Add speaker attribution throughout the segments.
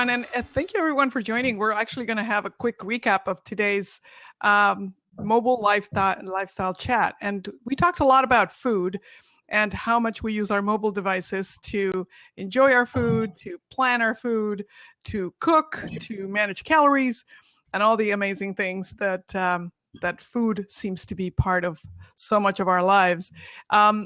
Speaker 1: everyone, and thank you everyone for joining. We're actually going to have a quick recap of today's mobile lifestyle chat, and we talked a lot about food and how much we use our mobile devices to enjoy our food, to plan our food, to cook, to manage calories, and all the amazing things that that food seems to be part of so much of our lives.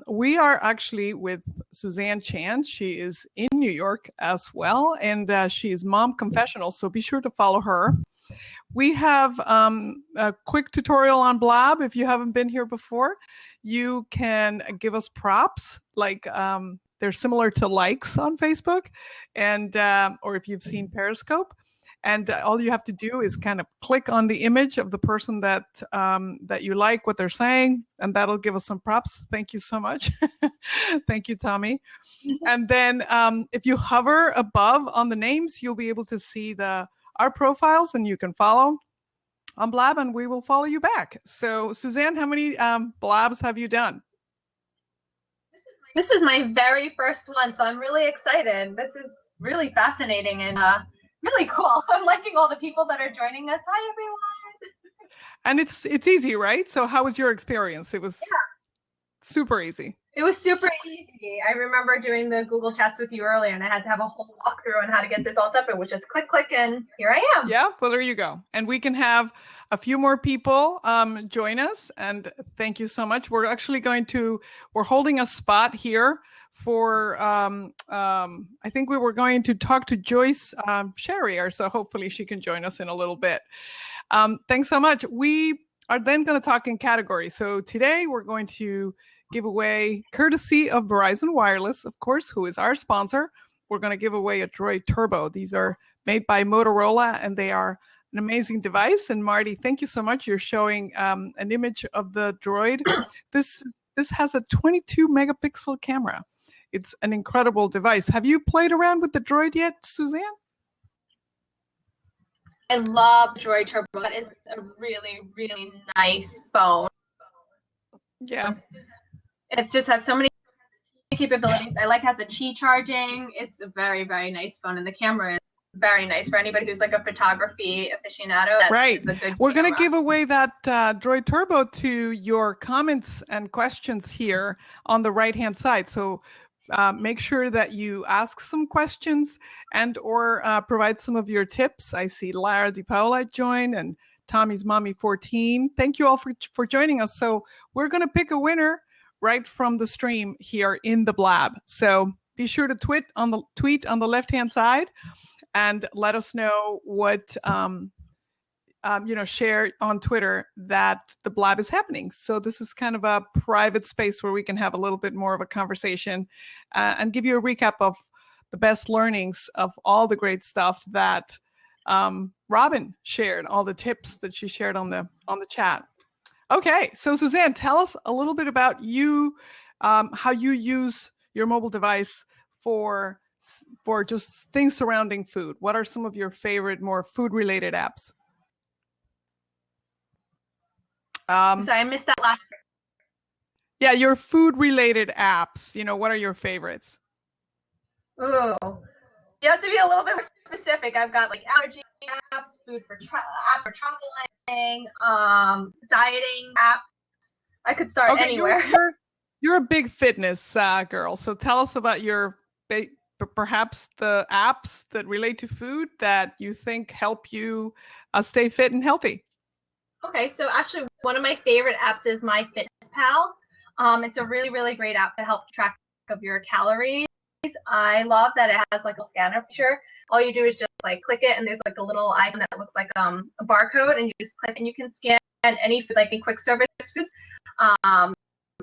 Speaker 1: We are actually with Suzanne Chan. She is in New York as well, and she is Mom Confessional, so be sure to follow her. We have a quick tutorial on Blab. If you haven't been here before, you can give us props, like they're similar to likes on Facebook, and or if you've seen Periscope. And all you have to do is kind of click on the image of the person that that you like, what they're saying, and that'll give us some props. Thank you so much. Thank you, Tommy. And then if you hover above on the names, you'll be able to see our profiles, and you can follow on Blab, and we will follow you back. So, Suzanne, how many Blabs have you done?
Speaker 2: This is my very first one, so I'm really excited. This is really fascinating and really cool. I'm liking all the people that are joining us. Hi, everyone.
Speaker 1: And it's easy, right? So how was your experience? It was super easy.
Speaker 2: It was super easy. I remember doing the Google Chats with you earlier, and I had to have a whole walkthrough on how to get this all set. It was just click, click, and here I am.
Speaker 1: Yeah, well, there you go. And we can have a few more people join us. And thank you so much. We're actually we're holding a spot here for, I think we were going to talk to Joyce Sherrier, so hopefully she can join us in a little bit. Thanks so much. We are then going to talk in categories. So today we're going to give away, courtesy of Verizon Wireless, of course, who is our sponsor, we're going to give away a Droid Turbo. These are made by Motorola, and they are an amazing device. And Marty, thank you so much. You're showing an image of the Droid. This has a 22 megapixel camera. It's an incredible device. Have you played around with the Droid yet, Suzanne?
Speaker 2: I love Droid Turbo. That is a really, really nice phone.
Speaker 1: Yeah.
Speaker 2: It just has so many capabilities. I like has the Qi charging. It's a very, very nice phone, and the camera is very nice for anybody who's like a photography aficionado.
Speaker 1: Right. We're going to give away that Droid Turbo to your comments and questions here on the right-hand side. So make sure that you ask some questions and or provide some of your tips. I see Lara DiPaola join and Tommy's Mommy 14. Thank you all for joining us. So we're going to pick a winner right from the stream here in the Blab. So be sure to tweet on the left-hand side and let us know what, share on Twitter that the Blab is happening. So this is kind of a private space where we can have a little bit more of a conversation and give you a recap of the best learnings of all the great stuff that Robin shared, all the tips that she shared on the chat. Okay, so Suzanne, tell us a little bit about you, how you use your mobile device for just things surrounding food. What are some of your favorite, more food-related apps?
Speaker 2: Sorry, I missed that last part.
Speaker 1: Yeah, your food-related apps. What are your favorites?
Speaker 2: Ooh, you have to be a little bit more specific. I've got like allergy apps, apps for traveling, dieting apps. I could start anywhere.
Speaker 1: You're a big fitness girl, so tell us about perhaps the apps that relate to food that you think help you stay fit and healthy.
Speaker 2: Okay, so actually one of my favorite apps is MyFitnessPal. It's a really, really great app to help track of your calories. I love that it has like a scanner feature. All you do is just like click it, and there's like a little icon that looks like a barcode, and you just click and you can scan any food, like in quick service foods.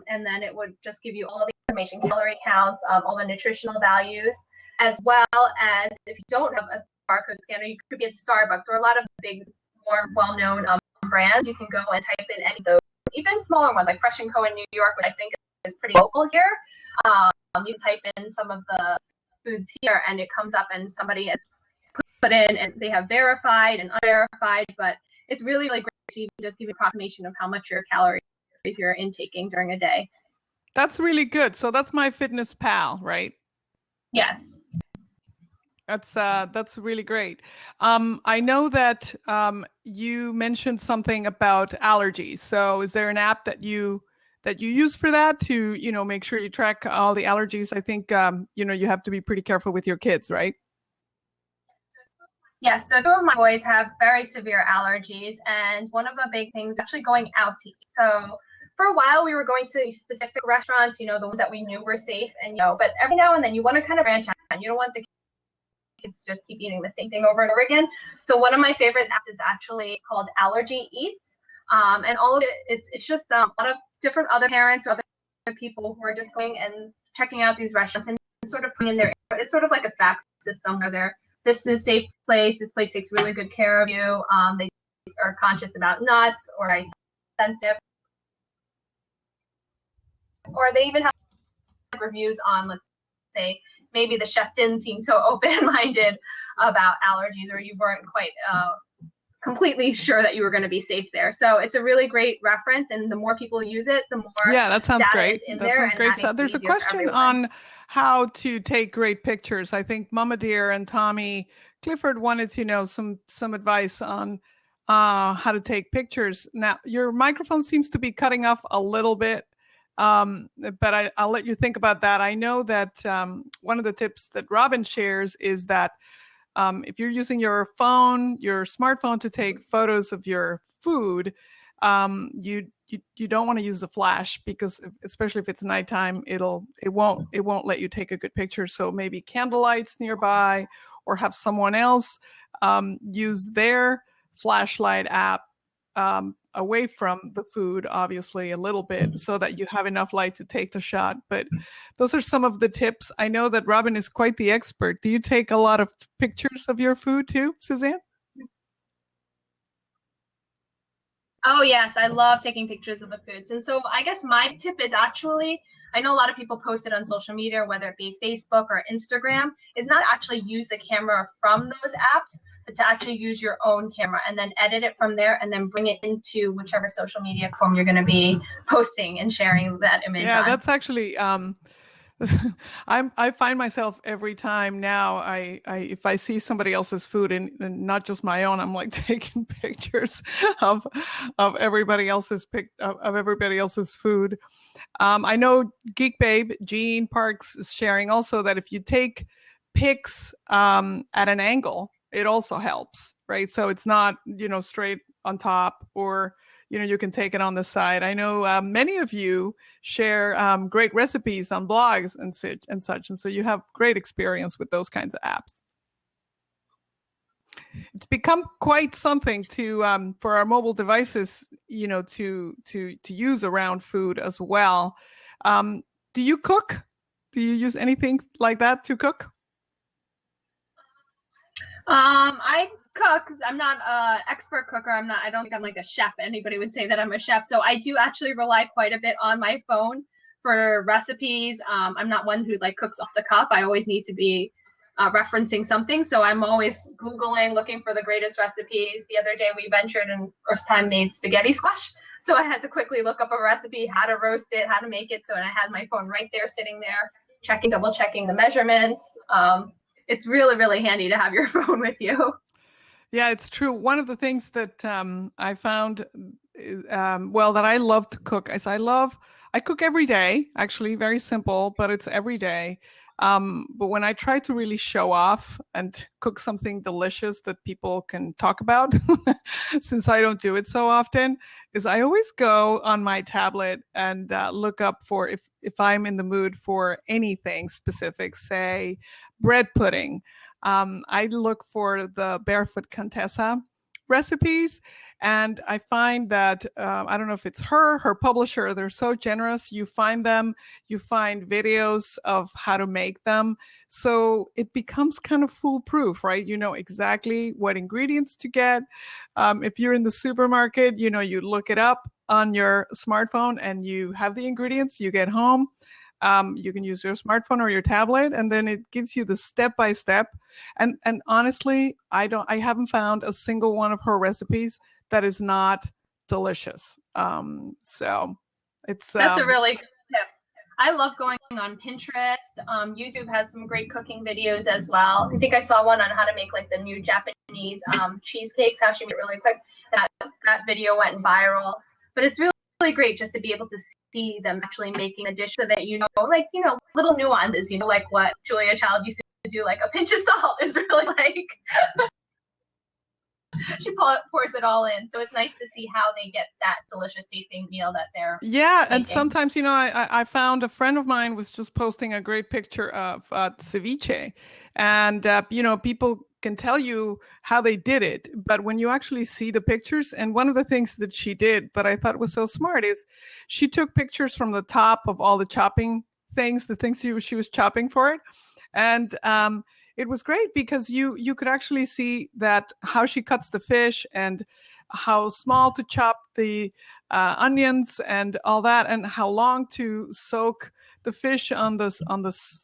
Speaker 2: And then it would just give you all the information, calorie counts, all the nutritional values, as well as if you don't have a barcode scanner, you could get Starbucks or a lot of big, more well-known brands. You can go and type in any of those, even smaller ones like Fresh & Co. in New York, which I think is pretty local here. You type in some of the foods here, and it comes up, and somebody has put in, and they have verified and unverified, but it's really, really great to even just give you an approximation of how much your calories you're intaking during a day.
Speaker 1: That's really good. So that's MyFitnessPal, right?
Speaker 2: Yes.
Speaker 1: That's really great. I know that you mentioned something about allergies. So is there an app that you use for that to, make sure you track all the allergies? I think you have to be pretty careful with your kids, right?
Speaker 2: Yes, so two of my boys have very severe allergies, and one of the big things is actually going out to eat. So for a while, we were going to specific restaurants, the ones that we knew were safe, and but every now and then you want to kind of branch out. You don't want the kids to just keep eating the same thing over and over again. So one of my favorite apps is actually called Allergy Eats, and all of it's just a lot of different other parents or other people who are just going and checking out these restaurants and sort of putting in their. It's sort of like a fax system where they're this is a safe place. This place takes really good care of you. They are conscious about nuts or ice sensitive, or they even have reviews on, let's say, maybe the chef didn't seem so open-minded about allergies, or you weren't quite completely sure that you were going to be safe there. So it's a really great reference, and the more people use it, the more
Speaker 1: that sounds great.
Speaker 2: That sounds
Speaker 1: great. So there's a question on how to take great pictures. I think Mama Dear and Tommy Clifford wanted to know some advice on how to take pictures. Now, your microphone seems to be cutting off a little bit, but I'll let you think about that. I know that one of the tips that Robin shares is that if you're using your smartphone to take photos of your food, you don't want to use the flash, because especially if it's nighttime, it won't let you take a good picture. So maybe candlelights nearby, or have someone else use their flashlight app away from the food, obviously a little bit, so that you have enough light to take the shot. But those are some of the tips. I know that Robin is quite the expert. Do you take a lot of pictures of your food too, Suzanne?
Speaker 2: Oh, yes, I love taking pictures of the foods. And so I guess my tip is actually, I know a lot of people post it on social media, whether it be Facebook or Instagram, is not actually use the camera from those apps, but to actually use your own camera and then edit it from there and then bring it into whichever social media platform you're going to be posting and sharing that image on.
Speaker 1: Yeah, that's actually I find myself every time now, if I see somebody else's food and not just my own, I'm like taking pictures of everybody else's food. I know Geek Babe Jean Parks is sharing also that if you take pics at an angle, it also helps, right? So it's not straight on top, or you can take it on the side. I know many of you share great recipes on blogs and such. And so you have great experience with those kinds of apps. It's become quite something to for our mobile devices, to use around food as well. Do you cook? Do you use anything like that to cook?
Speaker 2: I cook. I'm not an expert cooker. I don't think I'm like a chef. Anybody would say that I'm a chef. So I do actually rely quite a bit on my phone for recipes. I'm not one who cooks off the cuff. I always need to be referencing something. So I'm always Googling, looking for the greatest recipes. The other day we ventured and first time made spaghetti squash. So I had to quickly look up a recipe, how to roast it, how to make it. So I had my phone right there, sitting there, double checking the measurements. It's really, really handy to have your phone with you.
Speaker 1: Yeah, it's true. One of the things that I found, that I love to cook is I cook every day, actually, very simple, but it's every day. But when I try to really show off and cook something delicious that people can talk about, since I don't do it so often, is I always go on my tablet and look up for if I'm in the mood for anything specific, say bread pudding. I look for the Barefoot Contessa recipes, and I find that I don't know if it's her publisher, they're so generous. You find videos of how to make them, so it becomes kind of foolproof, right? You know exactly what ingredients to get. If you're in the supermarket, you look it up on your smartphone and you have the ingredients. You get home, you can use your smartphone or your tablet, and then it gives you the step-by-step. And honestly, I haven't found a single one of her recipes that is not delicious. So it's
Speaker 2: that's a really good tip. I love going on Pinterest. YouTube has some great cooking videos as well. I think I saw one on how to make like the new Japanese cheesecakes, how she made it really quick. That video went viral. But it's really great just to be able to see them actually making a dish so that like, little nuances, like what Julia Child used to do, like a pinch of salt is really like she pours it all in. So it's nice to see how they get that delicious tasting meal that they're making.
Speaker 1: And sometimes, I found a friend of mine was just posting a great picture of ceviche, and people can tell you how they did it, but when you actually see the pictures, and one of the things that she did that I thought was so smart is she took pictures from the top of all the chopping things, the things she was chopping for it, and it was great because you could actually see that how she cuts the fish and how small to chop the onions and all that, and how long to soak the fish on the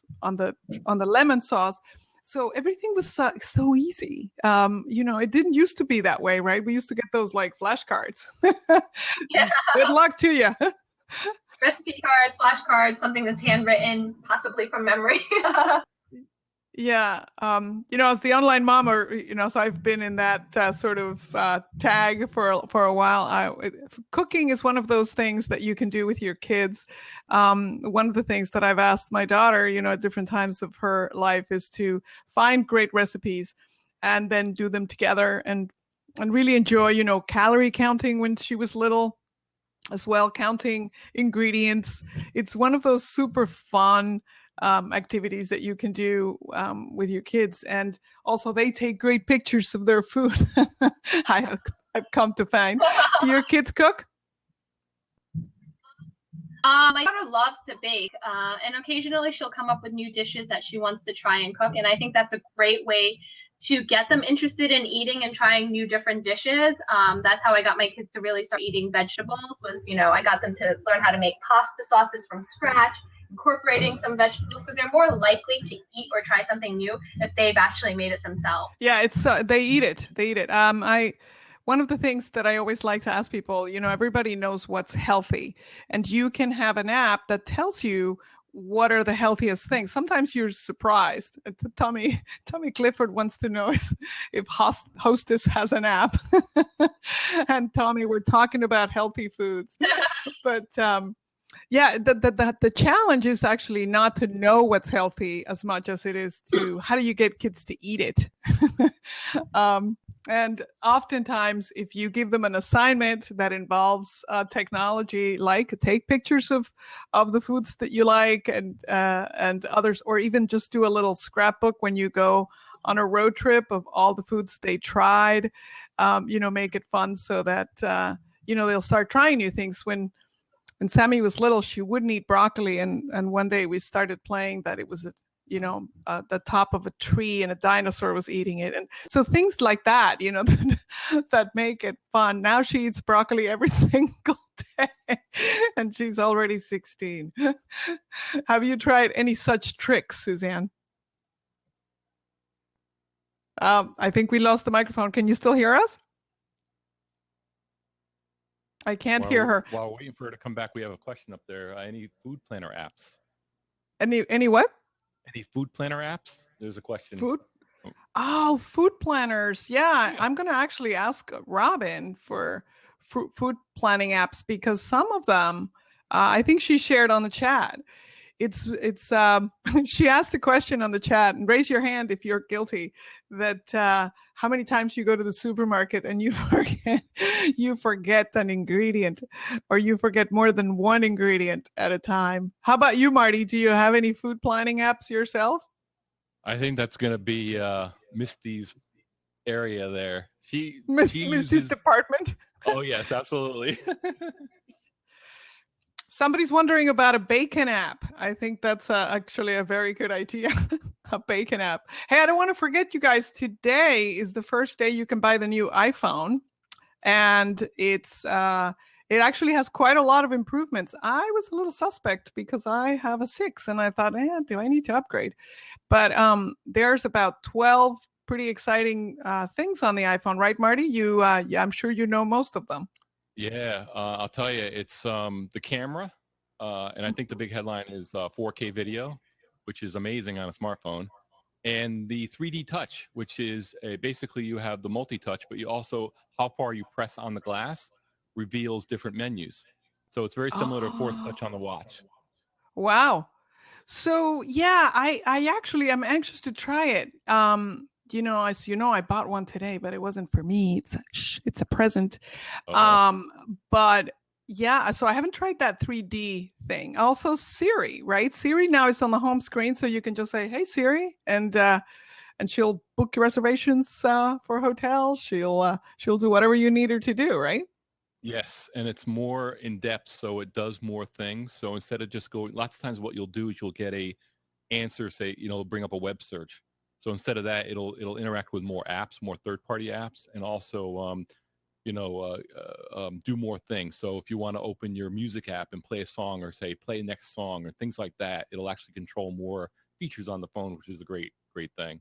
Speaker 1: lemon sauce. So everything was so easy. It didn't used to be that way, right? We used to get those like flashcards.
Speaker 2: Yeah.
Speaker 1: Good luck to you.
Speaker 2: Recipe cards, flashcards, something that's handwritten, possibly from memory.
Speaker 1: Yeah. As the online mom, or, so I've been in that sort of tag for a while. Cooking is one of those things that you can do with your kids. One of the things that I've asked my daughter, at different times of her life, is to find great recipes and then do them together, and really enjoy, calorie counting when she was little as well, counting ingredients. It's one of those super fun activities that you can do with your kids, and also they take great pictures of their food. I've come to find. Do your kids cook?
Speaker 2: My daughter loves to bake, and occasionally she'll come up with new dishes that she wants to try and cook, and I think that's a great way to get them interested in eating and trying new different dishes. That's how I got my kids to really start eating vegetables, was, I got them to learn how to make pasta sauces from scratch, incorporating some vegetables, because they're more likely to eat or try something new if they've actually made it themselves.
Speaker 1: Yeah, it's they eat it. One of the things that I always like to ask people, everybody knows what's healthy, and you can have an app that tells you what are the healthiest things. Sometimes you're surprised. Tommy Clifford wants to know if Hostess has an app. And Tommy, we're talking about healthy foods, but yeah, the challenge is actually not to know what's healthy as much as it is to how do you get kids to eat it. And oftentimes, if you give them an assignment that involves technology, like take pictures of the foods that you like and others, or even just do a little scrapbook when you go on a road trip of all the foods they tried, make it fun so that, they'll start trying new things. When Sammy was little, she wouldn't eat broccoli. And one day we started playing that it was, the top of a tree and a dinosaur was eating it. And so things like that, that make it fun. Now she eats broccoli every single day, and she's already 16. Have you tried any such tricks, Suzanne? I think we lost the microphone. Can you still hear us? I can't hear her.
Speaker 3: While waiting for her to come back, we have a question up there. Any food planner apps?
Speaker 1: Any what?
Speaker 3: Any food planner apps? There's a question.
Speaker 1: Food planners. Yeah, I'm going to actually ask Robin for food planning apps, because some of them, I think she shared on the chat. She asked a question on the chat, and raise your hand if you're guilty, that how many times you go to the supermarket and you forget an ingredient, or you forget more than one ingredient at a time. How about you, Marty? Do you have any food planning apps yourself?
Speaker 3: I think that's going to be Misty's area there.
Speaker 1: Misty's department.
Speaker 3: Oh, yes, absolutely.
Speaker 1: Somebody's wondering about a bacon app. I think that's actually a very good idea. A bacon app. Hey, I don't want to forget, you guys, today is the first day you can buy the new iPhone. And it actually has quite a lot of improvements. I was a little suspect because I have a 6 and I thought, do I need to upgrade? But there's about 12 pretty exciting things on the iPhone, right, Marty? I'm sure you know most of them.
Speaker 3: Yeah, I'll tell you, it's the camera. and I think the big headline is 4K video, which is amazing on a smartphone. And the 3D touch, which is basically you have the multi-touch, but you also, how far you press on the glass reveals different menus. So it's very similar to Force Touch on the watch.
Speaker 1: Wow. So yeah, I actually am anxious to try it. As you know, I bought one today, but it wasn't for me. It's a present. But yeah, so I haven't tried that 3D thing. Also Siri, right? Siri now is on the home screen, so you can just say, "Hey Siri," and she'll book your reservations for a hotel. She'll do whatever you need her to do, right?
Speaker 3: Yes, and it's more in depth, so it does more things. So instead of just going, lots of times what you'll do is you'll get a answer, say, bring up a web search. So instead of that, it'll interact with more apps, more third-party apps, and also do more things. So if you want to open your music app and play a song, or say play next song, or things like that, it'll actually control more features on the phone, which is a great thing.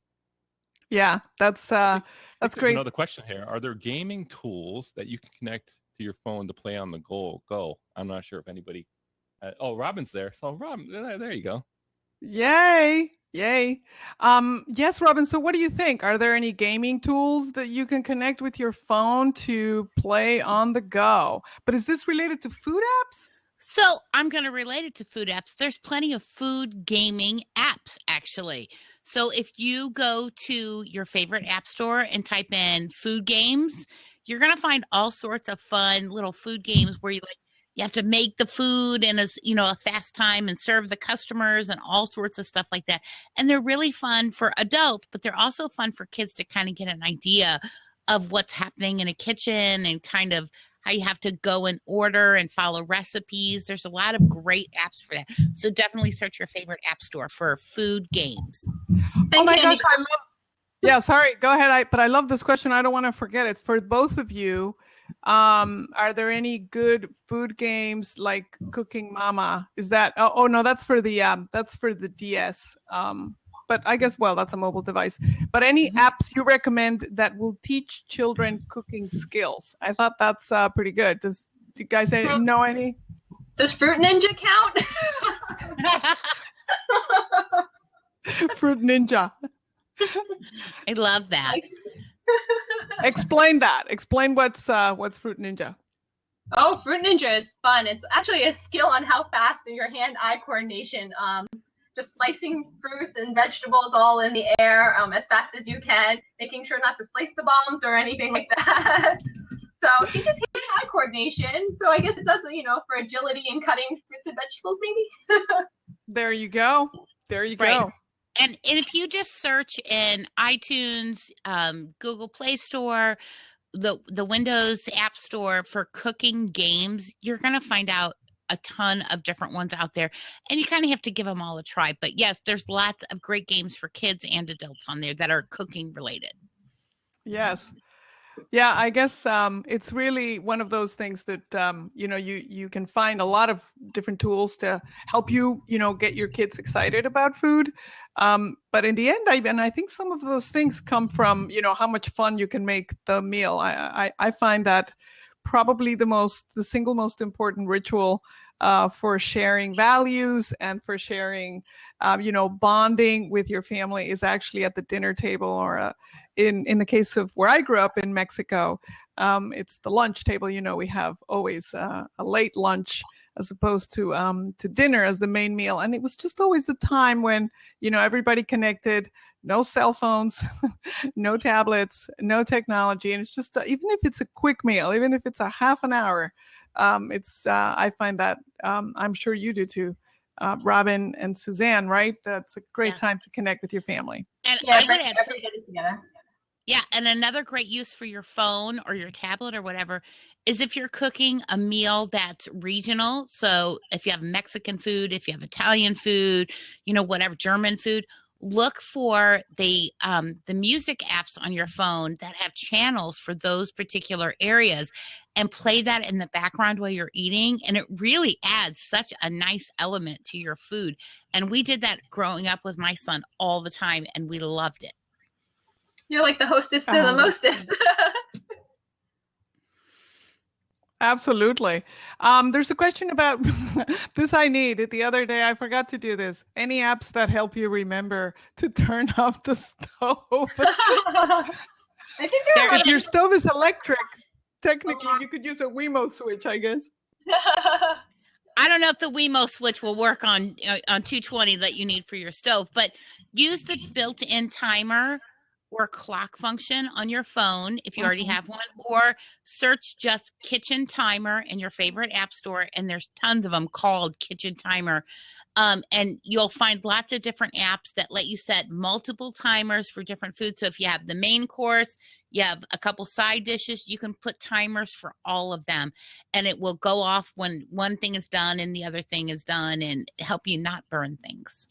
Speaker 1: Yeah, that's great.
Speaker 3: Another question here: are there gaming tools that you can connect to your phone to play on the go? I'm not sure if anybody. Robin's there. So Robin, there you go.
Speaker 1: Yay! Yes, Robin. So what do you think? Are there any gaming tools that you can connect with your phone to play on the go? But is this related to food apps?
Speaker 4: So I'm going to relate it to food apps. There's plenty of food gaming apps, actually. So if you go to your favorite app store and type in food games, you're going to find all sorts of fun little food games where you have to make the food in a fast time and serve the customers and all sorts of stuff like that. And they're really fun for adults, but they're also fun for kids to kind of get an idea of what's happening in a kitchen and kind of how you have to go and order and follow recipes. There's a lot of great apps for that. So definitely search your favorite app store for food games.
Speaker 1: Oh my gosh, I love. Yeah, sorry, go ahead. But I love this question. I don't want to forget it. For both of you, are there any good food games like Cooking Mama? Is that? Oh no, that's for the DS. But I guess, well, that's a mobile device. But any apps you recommend that will teach children cooking skills? I thought that's pretty good. Do you guys know any?
Speaker 2: Does Fruit Ninja count?
Speaker 1: Fruit Ninja.
Speaker 4: I love that.
Speaker 1: Explain that. Explain what's Fruit Ninja.
Speaker 2: Oh, Fruit Ninja is fun. It's actually a skill on how fast your hand-eye coordination. Just slicing fruits and vegetables all in the air as fast as you can, making sure not to slice the bombs or anything like that. So it teaches hand-eye coordination. So I guess it does, for agility and cutting fruits and vegetables, maybe.
Speaker 1: There you go. Go.
Speaker 4: And if you just search in iTunes, Google Play Store, the Windows App Store for cooking games, you're going to find out a ton of different ones out there. And you kind of have to give them all a try. But yes, there's lots of great games for kids and adults on there that are cooking related.
Speaker 1: Yes. Yeah, I guess it's really one of those things that you can find a lot of different tools to help you get your kids excited about food. But in the end, I think some of those things come from how much fun you can make the meal. I find that probably the single most important ritual for sharing values and for sharing bonding with your family is actually at the dinner table, or in the case of where I grew up in Mexico, it's the lunch table. We have always a late lunch as opposed to dinner as the main meal. And it was just always the time when, everybody connected, no cell phones, no tablets, no technology. And it's just, even if it's a quick meal, even if it's a half an hour, I find that, I'm sure you do too, Robin and Suzanne, right? That's a great time to connect with your family.
Speaker 4: And I would add together. Yeah, and another great use for your phone or your tablet or whatever is if you're cooking a meal that's regional. So if you have Mexican food, if you have Italian food, whatever, German food, look for the music apps on your phone that have channels for those particular areas and play that in the background while you're eating. And it really adds such a nice element to your food. And we did that growing up with my son all the time, and we loved it.
Speaker 2: You're like the hostess to the mostest.
Speaker 1: Absolutely. There's a question about this I need. The other day, I forgot to do this. Any apps that help you remember to turn off the stove?
Speaker 2: I think there are
Speaker 1: If your stove is electric, technically you could use a Wemo switch, I guess.
Speaker 4: I don't know if the Wemo switch will work on 220 that you need for your stove, but use the built-in timer or clock function on your phone if you already have one, or search just kitchen timer in your favorite app store, and there's tons of them called kitchen timer. And you'll find lots of different apps that let you set multiple timers for different foods. So if you have the main course, you have a couple side dishes, you can put timers for all of them, and it will go off when one thing is done and the other thing is done, and help you not burn things.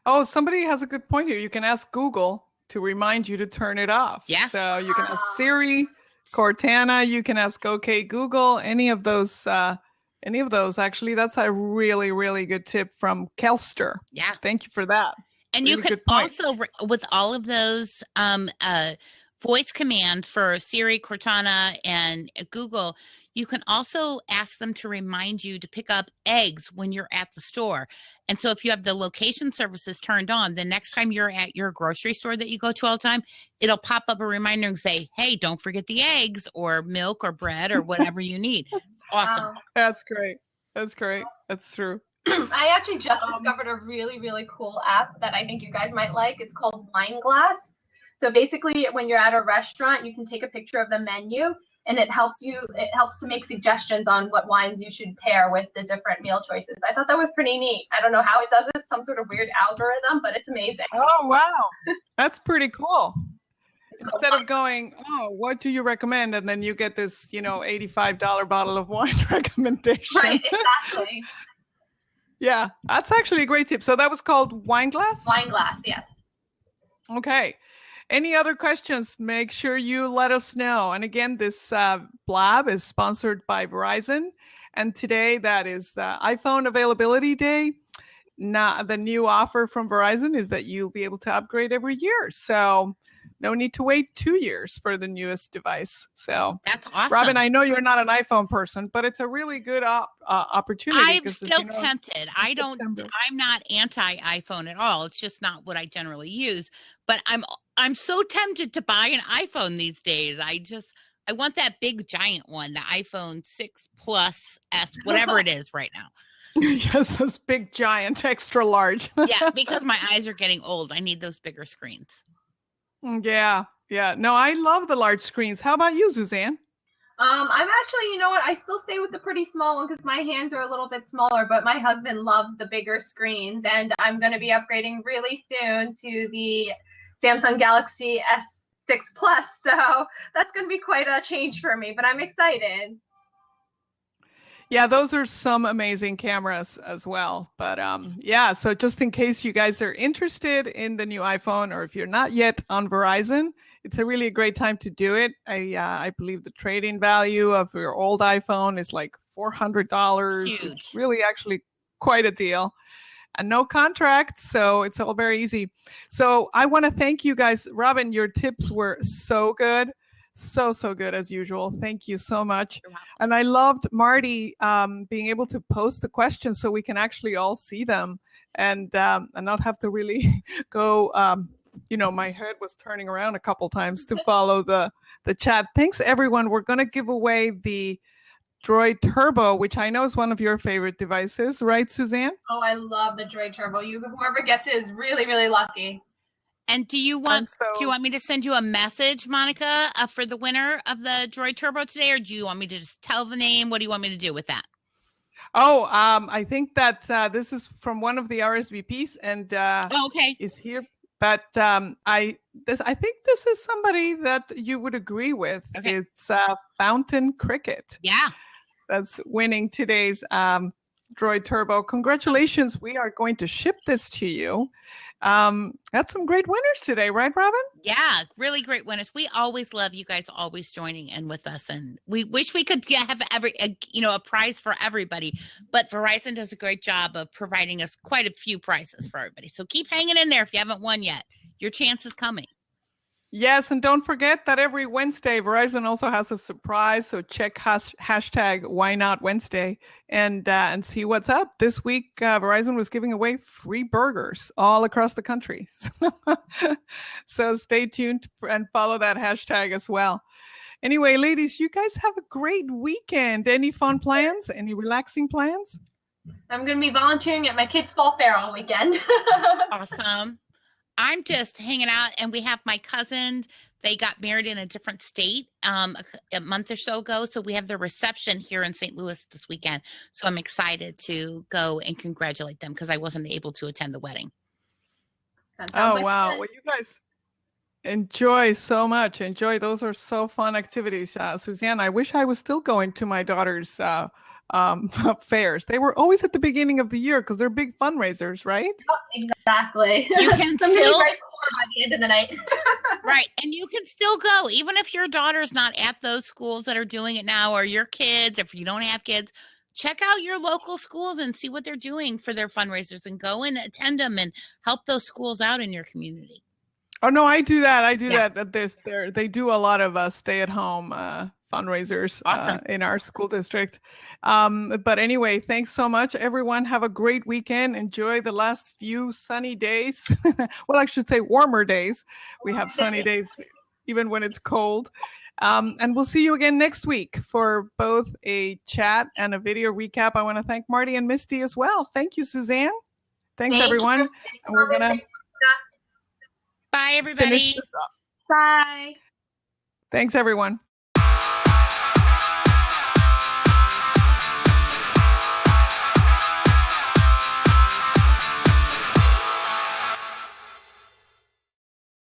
Speaker 1: Oh, somebody has a good point here. You can ask Google to remind you to turn it off.
Speaker 4: Yeah.
Speaker 1: So you can ask Siri, Cortana, you can ask OK Google, any of those actually. That's a really, really good tip from Kelster.
Speaker 4: Yeah.
Speaker 1: Thank you for that.
Speaker 4: And
Speaker 1: Really
Speaker 4: you can
Speaker 1: good point.
Speaker 4: also, with all of those voice commands for Siri, Cortana, and Google, you can also ask them to remind you to pick up eggs when you're at the store. And so if you have the location services turned on, the next time you're at your grocery store that you go to all the time, it'll pop up a reminder and say, hey, don't forget the eggs or milk or bread or whatever you need. Awesome.
Speaker 1: That's great. That's great. That's true.
Speaker 2: I actually just discovered a really, really cool app that I think you guys might like. It's called Wine Glass. So basically, when you're at a restaurant, you can take a picture of the menu, and it helps to make suggestions on what wines you should pair with the different meal choices. I thought that was pretty neat. I don't know how it does it, some sort of weird algorithm, but it's amazing.
Speaker 1: Oh, wow. That's pretty cool. Instead of going, oh, what do you recommend? And then you get this, $85 bottle of wine recommendation.
Speaker 2: Right, exactly.
Speaker 1: Yeah, that's actually a great tip. So that was called Wine Glass?
Speaker 2: Wine Glass, yes.
Speaker 1: Okay. Any other questions? Make sure you let us know. And again, this blab is sponsored by Verizon. And today, that is the iPhone availability day. Now, the new offer from Verizon is that you'll be able to upgrade every year. So no need to wait 2 years for the newest device. So
Speaker 4: that's awesome.
Speaker 1: Robin, I know you're not an iPhone person, but it's a really good opportunity.
Speaker 4: I'm still tempted. I'm not anti-iPhone at all. It's just not what I generally use. But I'm so tempted to buy an iPhone these days. I want that big giant one, the iPhone 6 Plus S, whatever it is right now.
Speaker 1: Yes, this big giant, extra large.
Speaker 2: Yeah,
Speaker 4: because my eyes are getting old. I need those bigger screens.
Speaker 1: Yeah. No, I love the large screens. How about you, Suzanne?
Speaker 2: I'm actually, you know what? I still stay with the pretty small one because my hands are a little bit smaller, but my husband loves the bigger screens, and I'm going to be upgrading really soon to the Samsung Galaxy S6 Plus. So that's going to be quite a change for me, but I'm excited.
Speaker 1: Yeah, those are some amazing cameras as well. But yeah, so just in case you guys are interested in the new iPhone, or if you're not yet on Verizon, it's a really great time to do it. I believe the trade-in value of your old iPhone is like $400.
Speaker 4: Huge.
Speaker 1: It's really actually quite a deal. And no contract, so it's all very easy. So I want to thank you guys. Robin, your tips were so good. So good as usual. Thank you so much. And I loved Marty being able to post the questions so we can actually all see them and not have to really go, my head was turning around a couple times to follow the chat. Thanks, everyone. We're going to give away the Droid Turbo, which I know is one of your favorite devices, right, Suzanne?
Speaker 2: Oh, I love the Droid Turbo. Whoever gets it is really, really lucky.
Speaker 4: And do you want me to send you a message, Monica, for the winner of the Droid Turbo today, or do you want me to just tell the name? What do you want me to do with that?
Speaker 1: Oh, I think that this is from one of the RSVPs, and
Speaker 4: okay,
Speaker 1: is here. But I think this is somebody that you would agree with. Okay. It's Fountain Cricket.
Speaker 4: Yeah,
Speaker 1: that's winning today's Droid Turbo. Congratulations! We are going to ship this to you. Got some great winners today, right, Robin?
Speaker 4: Yeah, really great winners. We always love you guys always joining in with us, and we wish we could have a prize for everybody, but Verizon does a great job of providing us quite a few prizes for everybody. So keep hanging in there if you haven't won yet. Your chance is coming.
Speaker 1: Yes, and don't forget that every Wednesday, Verizon also has a surprise. So check hashtag Why Not Wednesday and see what's up. This week, Verizon was giving away free burgers all across the country. So stay tuned and follow that hashtag as well. Anyway, ladies, you guys have a great weekend. Any fun plans? Any relaxing plans?
Speaker 2: I'm going to be volunteering at my kids' fall fair all weekend.
Speaker 4: Awesome. I'm just hanging out, and we have my cousins. They got married in a different state a month or so ago, so we have the reception here in St. Louis this weekend. So I'm excited to go and congratulate them because I wasn't able to attend the wedding.
Speaker 1: Oh, wow. Well, you guys enjoy so much. Enjoy. Those are so fun activities. Suzanne, I wish I was still going to my daughter's fairs. They were always at the beginning of the year because they're big fundraisers, right?
Speaker 2: Oh, exactly.
Speaker 4: You can still
Speaker 2: by the end of the night.
Speaker 4: Right. And you can still go, even if your daughter's not at those schools that are doing it now, or your kids, if you don't have kids, check out your local schools and see what they're doing for their fundraisers and go and attend them and help those schools out in your community.
Speaker 1: Oh, no, I do that. I do that. They do a lot of stay-at-home fundraisers in our school district. But anyway, thanks so much, everyone. Have a great weekend. Enjoy the last few sunny days. Well, I should say warmer days. We have sunny days even when it's cold. And we'll see you again next week for both a chat and a video recap. I want to thank Marty and Misty as well. Thank you, Suzanne. Thanks, everyone. And we're going to
Speaker 4: bye, everybody.
Speaker 2: Bye.
Speaker 1: Thanks, everyone.